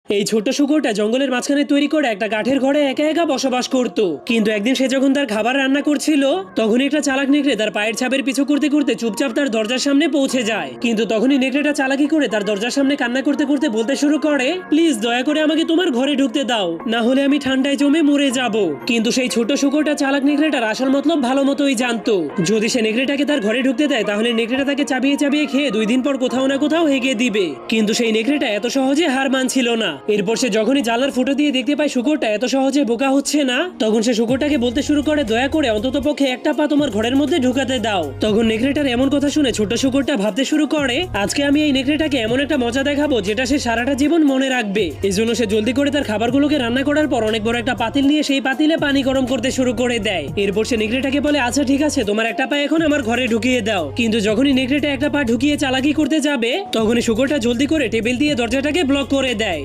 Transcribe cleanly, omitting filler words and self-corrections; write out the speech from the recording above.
এই ছোট্ট শুকরটা জঙ্গলের মাঝখানে তৈরি করে একটা কাঠের ঘরে একা একা বসবাস করত। কিন্তু একদিন সে যখন তার খাবার রান্না করছিল তখনই একটা চালাক নেকড়ে তার পায়ের ছাপের পিছু করতে করতে চুপচাপ তার দরজার সামনে পৌঁছে যায়। কিন্তু তখনই নেকড়েটা চালাকি করে তার দরজার সামনে কান্না করতে করতে বলতে শুরু করে, প্লিজ দয়া করে আমাকে তোমার ঘরে ঢুকতে দাও, না হলে আমি ঠান্ডায় জমে মরে যাব। কিন্তু সেই ছোট শুকরটা চালাক নেকড়েটার আসল মতলব ভালো মতোই জানতো। যদি সে নেকড়েটাকে তার ঘরে ঢুকতে দেয় তাহলে নেকড়েটা তাকে চাবিয়ে চাবিয়ে খেয়ে 2 দিন পর কোথাও না কোথাও হেগে দিবে। কিন্তু সেই নেকড়েটা এত সহজে হার মানছিল না। এরপর সে যখনই জানলার ফুটো দিয়ে দেখতে পায় শুকরটা এত সহজে বোকা হচ্ছে না, তখন সে শুকরটাকে বলতে শুরু করে, দয়া করে অন্তত পক্ষে একটা পা তোমার ঘরের মধ্যে ঢুকাতে দাও। তখন নেকড়েটার এমন কথা শুনে ছোট শুকরটা ভাবতে শুরু করে, আজকে আমি এই নেকড়েটাকে এমন একটা মজা দেখাবো যেটা সে সারাটা জীবন মনে রাখবে। এই জন্য সে জলদি করে তার খাবারগুলোকে রান্না করার পর অনেক বড় একটা পাতিল নিয়ে সেই পাতিলে পানি গরম করতে শুরু করে দেয়। এরপর সে নেকড়েটাকে বলে, আচ্ছা ঠিক আছে, তোমার একটা পা এখন আমার ঘরে ঢুকিয়ে দাও। কিন্তু যখনই নেকড়েটা একটা পা ঢুকিয়ে চালাকি করতে যাবে তখনই শুকরটা জলদি করে টেবিল দিয়ে দরজাটাকে ব্লক করে দেয়,